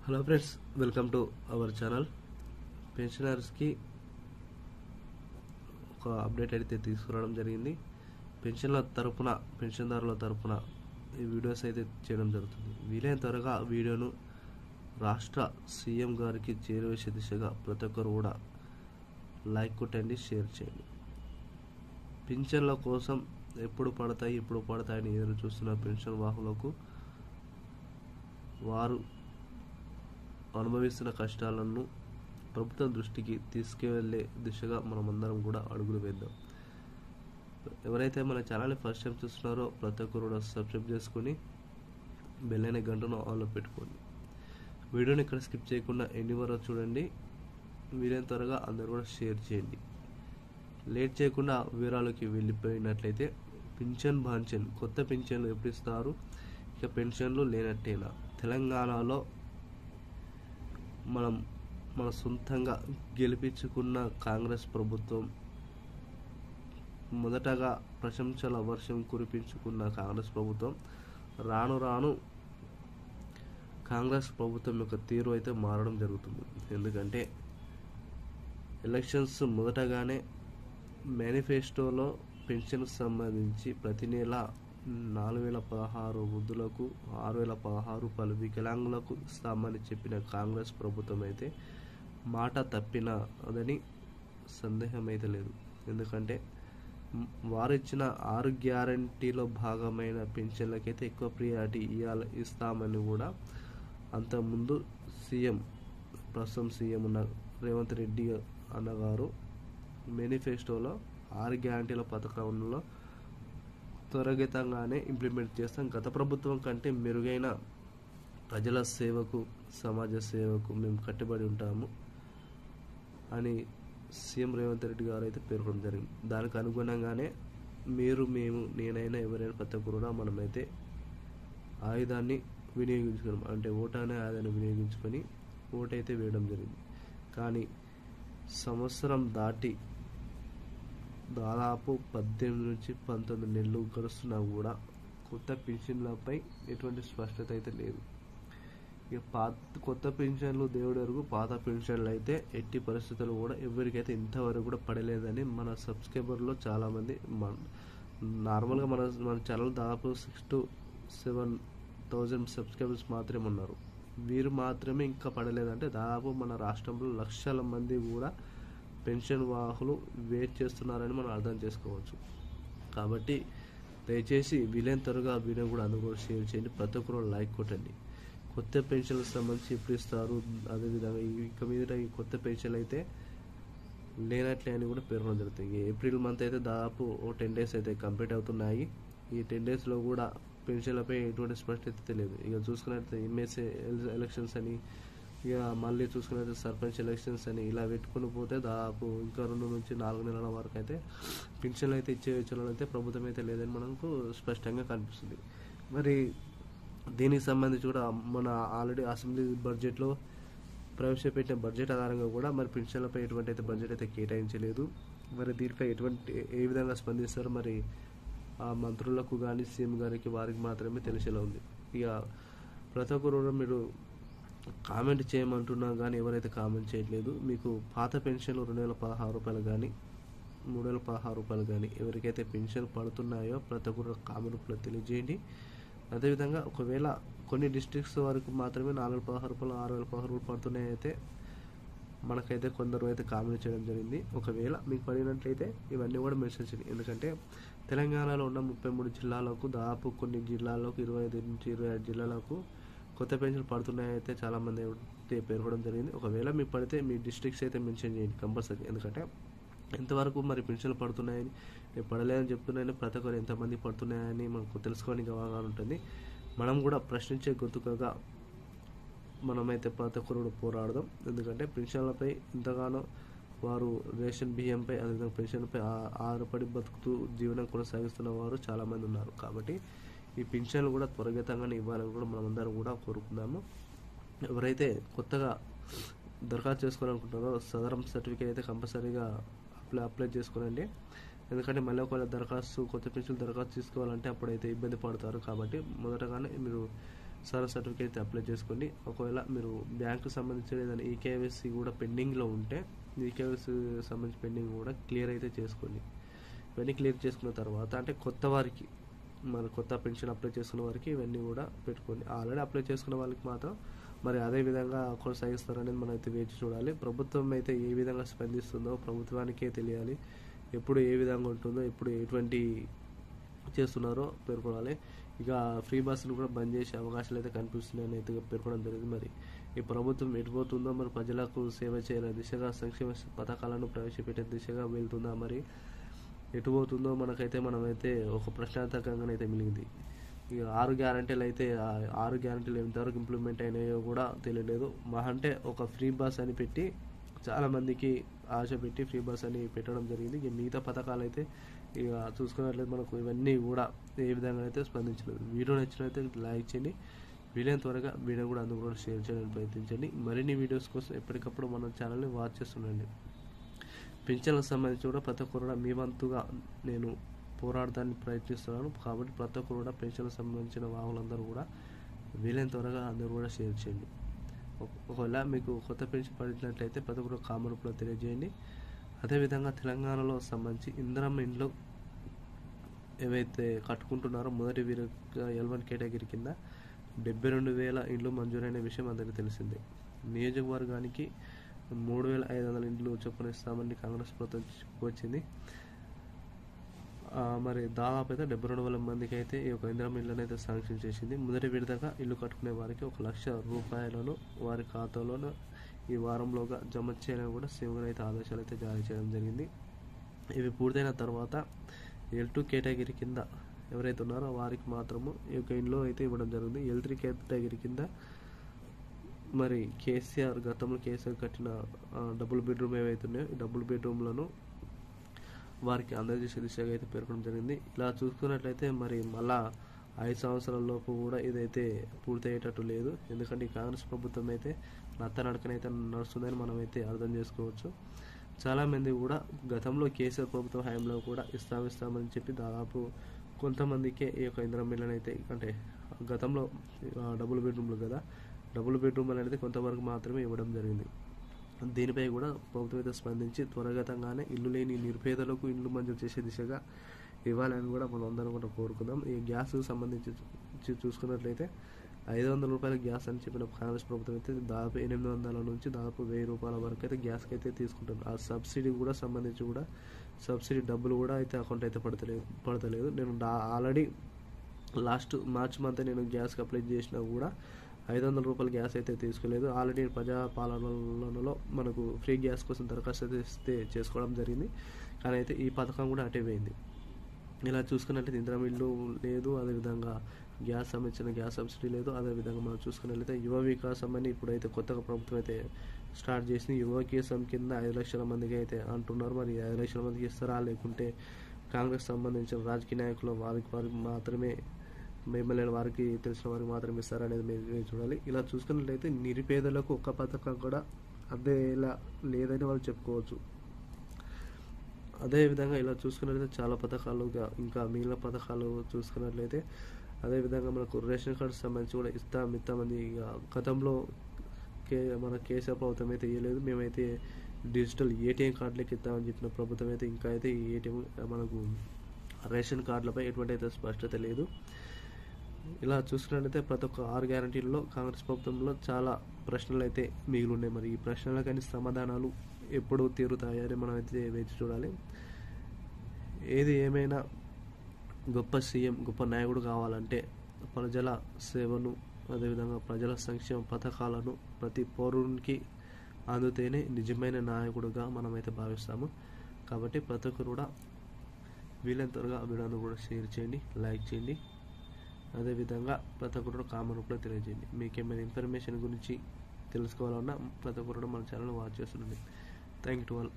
Hello friends, welcome to our channel. పెన్షనర్స్కి ఒక update అయితే తీసుకురావడం జరిగింది. పెన్షన్దారుల తరపున ఈ వీడియోస్ అయితే చేయడం జరుగుతుంది. వీలైన త్వరగా వీడియోను రాష్ట్ర సీఎం గారికి చేరవేసే దిశగా ప్రతి ఒక్కరు కూడా లైక్ కొట్టండి, షేర్ చేయండి. పింఛన్ల కోసం ఎప్పుడు పడతాయని ఎదురు చూస్తున్న పెన్షన్ వాహులకు వారు అనుభవిస్తున్న కష్టాలను ప్రభుత్వం దృష్టికి తీసుకువెళ్ళే దిశగా మనమందరం కూడా అడుగులు వేద్దాం. ఎవరైతే మన ఛానల్ని ఫస్ట్ టైం చూస్తున్నారో ప్రతి ఒక్కరు కూడా సబ్స్క్రైబ్ చేసుకుని బెల్ అనే గంటను ఆన్లో పెట్టుకోండి. వీడియోని ఇక్కడ స్కిప్ చేయకుండా ఎన్ని వరకు చూడండి. వీలైన త్వరగా అందరూ కూడా షేర్ చేయండి. లేట్ చేయకుండా వివరాలకి వెళ్ళిపోయినట్లయితే, పింఛన్ బాంఛన్ కొత్త పింఛన్లు ఎప్పుడు ఇస్తారు? ఇక పెన్షన్లు లేనట్టేనా? తెలంగాణలో మన సొంతంగా గెలిపించుకున్న కాంగ్రెస్ ప్రభుత్వం, మొదటగా ప్రశంసల వర్షం కురిపించుకున్న కాంగ్రెస్ ప్రభుత్వం రాను రాను కాంగ్రెస్ ప్రభుత్వం యొక్క తీరు అయితే మారడం జరుగుతుంది. ఎందుకంటే ఎలక్షన్స్ మొదటగానే మేనిఫెస్టోలో పెన్షన్కు సంబంధించి ప్రతి నెల 4016 వృద్ధులకు 6016 రూపాయలు వికలాంగులకు ఇస్తామని చెప్పిన కాంగ్రెస్ ప్రభుత్వం అయితే మాట తప్పినదని సందేహం అయితే లేదు. ఎందుకంటే వారిచ్చిన 6 గ్యారంటీలో భాగమైన పెన్షన్లకైతే ఎక్కువ ప్రియారిటీ ఇస్తామని కూడా అంతకుముందు ప్రస్తుతం సీఎం ఉన్న రేవంత్ రెడ్డి అన్నగారు మేనిఫెస్టోలో 6 గ్యారంటీల పథకంలో త్వరితంగానే ఇంప్లిమెంట్ చేస్తాం, గత ప్రభుత్వం కంటే మెరుగైన ప్రజల సేవకు, సమాజ సేవకు మేము కట్టుబడి ఉంటాము అని సీఎం రేవంత్ రెడ్డి గారు అయితే పేర్కొనడం జరిగింది. దానికి అనుగుణంగానే మేము నేనైనా ఎవరైనా ప్రతి ఒక్కరు కూడా మనమైతే ఆయుధాన్ని వినియోగించుకున్నాం. అంటే ఓటు అనే ఆయుధాన్ని వినియోగించుకొని ఓటైతే వేయడం జరిగింది. కానీ సంవత్సరం దాటి దాదాపు 18 నుంచి 19 నెలలు గడుస్తున్నా కూడా కొత్త పెన్షన్లపై ఎటువంటి స్పష్టత అయితే లేదు. ఇక కొత్త పెన్షన్లు దేవుడు ఎరుగు, పాత పెన్షన్లు అయితే ఎట్టి పరిస్థితుల్లో కూడా ఎవరికైతే ఇంతవరకు కూడా పడలేదని మన సబ్స్క్రైబర్లో చాలామంది నార్మల్గా మన ఛానల్ దాదాపు 6,000 to 7,000 సబ్స్క్రైబర్స్ మాత్రమే ఉన్నారు. వీరు మాత్రమే ఇంకా పడలేదంటే దాదాపు మన రాష్ట్రంలో లక్షల మంది కూడా పెన్షన్ వాహులు వెయిట్ చేస్తున్నారని మనం అర్థం చేసుకోవచ్చు. కాబట్టి దయచేసి వీలైన త్వరగా వీడియో కూడా అందరూ కూడా షేర్ చేయండి, ప్రతి ఒక్కరు లైక్ కొట్టండి. కొత్త పెన్షన్లకు సంబంధించి ఎప్పుడు ఇస్తారు, అదేవిధంగా ఇక మీద ఈ కొత్త పెన్షన్లు అయితే లేనట్లే అని కూడా పేర్కొనడం జరుగుతుంది. ఏప్రిల్ మంత్ అయితే దాదాపు 10 days అయితే కంప్లీట్ అవుతున్నాయి. ఈ 10 daysలో కూడా పెన్షన్లపై ఎటువంటి స్పష్టత లేదు. ఇక చూసుకున్నట్లయితే ఎంఎస్ఏ ఎలక్షన్స్ అని, ఇక మళ్ళీ చూసుకున్నట్లయితే సర్పంచ్ ఎలక్షన్స్ అని ఇలా పెట్టుకుని పోతే దాదాపు ఇంకా 2 నుంచి 4 నెలల వరకు అయితే పెన్షన్లు అయితే ఇచ్చే యోచనలు అయితే ప్రభుత్వం అయితే లేదని మనకు స్పష్టంగా కనిపిస్తుంది. మరి దీనికి సంబంధించి కూడా మన ఆల్రెడీ అసెంబ్లీ బడ్జెట్లో ప్రవేశపెట్టిన బడ్జెట్ ఆధారంగా కూడా మరి పెన్షన్లపై ఎటువంటి అయితే బడ్జెట్ అయితే కేటాయించలేదు. మరి దీనిపై ఏ విధంగా స్పందిస్తారో మరి ఆ మంత్రులకు కానీ సీఎం గారికి వారికి మాత్రమే తెలిసేలా ఉంది. ఇక ప్రతి ఒక్కరు మీరు కామెంట్ చేయమంటున్నా కానీ ఎవరైతే కామెంట్ చేయట్లేదు. మీకు పాత పెన్షన్లు 2016 రూపాయలు కానీ 3016 రూపాయలు కానీ ఎవరికైతే పెన్షన్ పడుతున్నాయో ప్రతి ఒక్కరు కామెంట్లో తెలియజేయండి. అదేవిధంగా ఒకవేళ కొన్ని డిస్ట్రిక్ట్స్ వరకు మాత్రమే 4016 రూపాయలు 6016 రూపాయలు పడుతున్నాయి అయితే మనకైతే కొందరు అయితే కామెంట్ చేయడం జరిగింది. ఒకవేళ మీకు పడినట్లయితే ఇవన్నీ కూడా మెన్షన్ చేయండి. ఎందుకంటే తెలంగాణలో ఉన్న 33 జిల్లాలకు దాదాపు కొన్ని జిల్లాలకు 25 నుంచి 26 జిల్లాలకు కొత్త పెన్షన్లు పడుతున్నాయి అయితే చాలామంది పేర్కొనడం జరిగింది. ఒకవేళ మీకు పడితే మీ డిస్ట్రిక్ట్స్ అయితే మెన్షన్ చేయండి కంపల్సరీ. ఎందుకంటే ఎంతవరకు మరి పెన్షన్లు పడుతున్నాయని, నేను పడలేదని చెప్తున్నాయని, ప్రతి ఒక్కరు ఎంతమంది పడుతున్నాయని మనకు తెలుసుకోవడానికి అవగాహన ఉంటుంది. మనం కూడా ప్రశ్నించే గొంతుకగా మనమైతే ప్రతి ఒక్కరు కూడా పోరాడదాం. ఎందుకంటే పెన్షన్లపై ఎంతగానో వారు రేషన్ బియ్యంపై, అదేవిధంగా పెన్షన్పై ఆధారపడి బతుకుతూ జీవనం కొనసాగిస్తున్న వారు చాలామంది ఉన్నారు. కాబట్టి ఈ పెన్షన్లు కూడా త్వరితంగానే ఇవ్వాలని కూడా మనమందరం కూడా కోరుకుందాము. ఎవరైతే కొత్తగా దరఖాస్తు చేసుకోవాలనుకుంటారో సదరం సర్టిఫికేట్ అయితే కంపల్సరీగా అప్లై చేసుకోనండి. ఎందుకంటే మళ్ళీ ఒకవేళ కొత్త పెన్షన్ దరఖాస్తు తీసుకోవాలంటే అప్పుడైతే ఇబ్బంది పడతారు. కాబట్టి మొదటగానే మీరు సారా సర్టిఫికేట్ అయితే అప్లై చేసుకోండి. ఒకవేళ మీరు బ్యాంకు సంబంధించిన ఏదైనా ఈకేవైసీ కూడా పెండింగ్లో ఉంటే ఈకేవైసీ సంబంధించి పెండింగ్ కూడా క్లియర్ అయితే చేసుకోండి. ఇవన్నీ క్లియర్ చేసుకున్న తర్వాత అంటే కొత్త వారికి మన కొత్త పెన్షన్ అప్లై చేసుకున్న వారికి ఇవన్నీ కూడా పెట్టుకోండి. ఆల్రెడీ అప్లై చేసుకున్న వాళ్ళకి మాత్రం మరి అదే విధంగా కొనసాగిస్తారనేది మనం అయితే వేచి చూడాలి. ప్రభుత్వం అయితే ఏ విధంగా స్పందిస్తుందో ప్రభుత్వానికే తెలియాలి. ఎప్పుడు ఏ విధంగా ఉంటుందో, ఎప్పుడు ఎటువంటి చేస్తున్నారో పేర్కొనాలి. ఇక ఫ్రీ బస్సులు కూడా బంద్ చేసే అవకాశాలు అయితే కనిపిస్తున్నాయని అయితే పేర్కొనడం జరిగింది. మరి ఈ ప్రభుత్వం ఎటుపోతుందో, మరి ప్రజలకు సేవ చేయాల దిశగా సంక్షేమ పథకాలను ప్రవేశపెట్టే దిశగా వెళ్తుందా, మరి ఎటుపోతుందో మనమైతే ఒక ప్రశ్నార్థకంగానైతే మిగిలింది. ఇక 6 గ్యారంటీలు అయితే 6 గ్యారంటీలు ఎంతవరకు ఇంప్లిమెంట్ అయినాయో కూడా తెలియలేదు. అంటే ఒక ఫ్రీ బస్ అని పెట్టి చాలామందికి ఆశ పెట్టి ఫ్రీ బస్ అని పెట్టడం జరిగింది. ఇక మిగతా పథకాలు అయితే ఇక చూసుకున్నట్లయితే మనకు ఇవన్నీ కూడా ఏ విధంగా అయితే స్పందించలేదు. వీడియో నచ్చినట్లయితే లైక్ చేయండి. వీలైన త్వరగా వీడియో కూడా అందుకు కూడా షేర్ చేయడానికి ప్రయత్నించండి. మరిన్ని వీడియోస్ కోసం ఎప్పటికప్పుడు మన ఛానల్ని వాచ్ చేస్తుండండి. పింఛన్లకు సంబంధించి కూడా ప్రతి ఒక్కరు కూడా మీ వంతుగా నేను పోరాడడానికి ప్రయత్నిస్తున్నాను. కాబట్టి ప్రతి ఒక్కరు కూడా పెన్షన్లకు సంబంధించిన వాహులందరూ కూడా వీలైన త్వరగా అందరూ కూడా షేర్ చేయండి. ఒకవేళ మీకు కొత్త పెన్షన్ పడినట్లయితే ప్రతి ఒక్కరు కామెంట్ రూపంలో తెలియజేయండి. అదేవిధంగా తెలంగాణలో సంబంధించి ఇందిరమ్మ ఇండ్లు ఏవైతే కట్టుకుంటున్నారో మొదటి వీరుగా L1 కేటగిరీ కింద 72,000 ఇండ్లు మంజూరైన విషయం అందరికీ తెలిసిందే. నియోజకవర్గానికి 3,500 ఇండ్లు చొప్పున ఇస్తామని కాంగ్రెస్ ప్రభుత్వం వచ్చింది. మరి దాదాపు అయితే 72,000 మందికి అయితే ఈ యొక్క ఇందిరమ్మ ఇళ్ళను అయితే శాంక్షన్ చేసింది. మొదటి విడతగా ఇల్లు కట్టుకునే వారికి 1,00,000 రూపాయలను వారి ఖాతాలోనూ ఈ వారంలోగా జమ చేయాలని కూడా సీఎం గారు అయితే ఆదేశాలు అయితే జారీ చేయడం జరిగింది. ఇవి పూర్తయిన తర్వాత L2 కేటగిరీ కింద ఎవరైతే ఉన్నారో వారికి మాత్రము ఈ యొక్క ఇండ్లు అయితే ఇవ్వడం జరిగింది. L3 కేటగిరీ కింద మరి గతంలో కేసీఆర్ కట్టిన డబుల్ బెడ్రూమ్ ఏవైతే ఉన్నాయో ఈ డబుల్ బెడ్రూమ్లను వారికి అందజేసే దిశగా అయితే పేర్కొనడం జరిగింది. ఇలా చూసుకున్నట్లయితే మరి మళ్ళా 5 సంవత్సరాల లోపు కూడా ఇదైతే పూర్తయ్యేటట్టు లేదు. ఎందుకంటే ఈ కాంగ్రెస్ ప్రభుత్వం అయితే నత్తనడకనైతే నడుస్తుందని మనమైతే అర్థం చేసుకోవచ్చు. చాలామంది కూడా గతంలో కేసీఆర్ ప్రభుత్వం హయాంలో కూడా ఇస్తామని చెప్పి దాదాపు కొంతమందికే ఈ యొక్క ఇందిరమ్మ ఇళ్ళను అయితే అంటే గతంలో డబుల్ బెడ్రూమ్లు కదా, డబుల్ బెడ్రూమ్ అనేది కొంతవరకు మాత్రమే ఇవ్వడం జరిగింది. దీనిపై కూడా ప్రభుత్వం అయితే స్పందించి త్వరగతంగానే ఇల్లు లేని నిరుపేదలకు ఇల్లు మంజూరు చేసే దిశగా ఇవ్వాలని కూడా మనం అందరం కూడా కోరుకుందాం. ఈ గ్యాస్ సంబంధించి చూసుకున్నట్లయితే 500 రూపాయల గ్యాస్ అని చెప్పిన కాంగ్రెస్ ప్రభుత్వం అయితే దాదాపు 800 నుంచి దాదాపు 1000 రూపాయల వరకు అయితే గ్యాస్కి అయితే తీసుకుంటుంది. ఆ సబ్సిడీ కూడా సంబంధించి కూడా సబ్సిడీ డబ్బులు కూడా అయితే అకౌంట్ అయితే పడతలేదు. నేను ఆల్రెడీ లాస్ట్ మార్చ్ మంత్ నేను గ్యాస్కి అప్లై చేసినా కూడా 500 రూపాయల గ్యాస్ అయితే తీసుకోలేదు. ఆల్రెడీ ప్రజాపాలనలో మనకు ఫ్రీ గ్యాస్ కోసం దరఖాస్తు అయితే చేసుకోవడం జరిగింది. కానీ అయితే ఈ పథకం కూడా అటే పోయింది. ఇలా చూసుకున్నట్లయితే ఇందిరమ్మ ఇల్లు లేదు, అదేవిధంగా గ్యాస్ సంబంధించిన గ్యాస్ సబ్సిడీ లేదు. అదేవిధంగా మనం చూసుకున్నట్లయితే యువ వికాసం అని ఇప్పుడైతే కొత్తగా ప్రభుత్వం అయితే స్టార్ట్ చేసింది. యువ వికాసం కింద 5 లక్షల మందికి అయితే అంటున్నారు. మరి 5 లక్షల మందికి ఇస్తారా, లేకుంటే కాంగ్రెస్ సంబంధించిన రాజకీయ నాయకులు వారికి మాత్రమే ఎమ్మెల్యేల వారికి తెలిసిన వారికి మాత్రమే ఇస్తారనేది మీరు చూడాలి. ఇలా చూసుకున్నట్లయితే నిరుపేదలకు ఒక్క పథకం కూడా అదేలా లేదని వాళ్ళు చెప్పుకోవచ్చు. అదేవిధంగా ఇలా చూసుకున్నట్లయితే చాలా పథకాలుగా ఇంకా మిగిలిన పథకాలు చూసుకున్నట్లయితే అదేవిధంగా మనకు రేషన్ కార్డు సంబంధించి కూడా ఇస్తామని గతంలో మన కేసీఆర్ ప్రభుత్వం అయితే ఇవ్వలేదు. మేమైతే డిజిటల్ ATM కార్డులకి ఇస్తామని చెప్పిన ప్రభుత్వం అయితే ఇంకా అయితే ఈ ATM మనకు రేషన్ కార్డులపై ఎటువంటి అయితే స్పష్టత లేదు. ఇలా చూసుకున్నట్లయితే ప్రతి ఒక్క 6 గ్యారంటీల్లో కాంగ్రెస్ ప్రభుత్వంలో చాలా ప్రశ్నలు అయితే మిగిలి ఉన్నాయి. మరి ఈ ప్రశ్నలకని సమాధానాలు ఎప్పుడు తీరుతాయని మనం అయితే వేచి చూడాలి. ఏది ఏమైనా గొప్ప సీఎం, గొప్ప నాయకుడు కావాలంటే ప్రజల సేవను అదేవిధంగా ప్రజల సంక్షేమ పథకాలను ప్రతి పౌరునికి అందుతేనే నిజమైన నాయకుడుగా మనమైతే భావిస్తాము. కాబట్టి ప్రతి ఒక్కరు కూడా వీలైన త్వరగా వీడియోను కూడా షేర్ చేయండి, లైక్ చేయండి. అదేవిధంగా ప్రతి ఒక్కరు కామెంట్ రూపంలో తెలియజేయండి. మీకు ఏమైనా ఇన్ఫర్మేషన్ గురించి తెలుసుకోవాలన్నా ప్రతి ఒక్కరు మన ఛానల్ వాచ్ చేస్తుండండి. Thank you to all.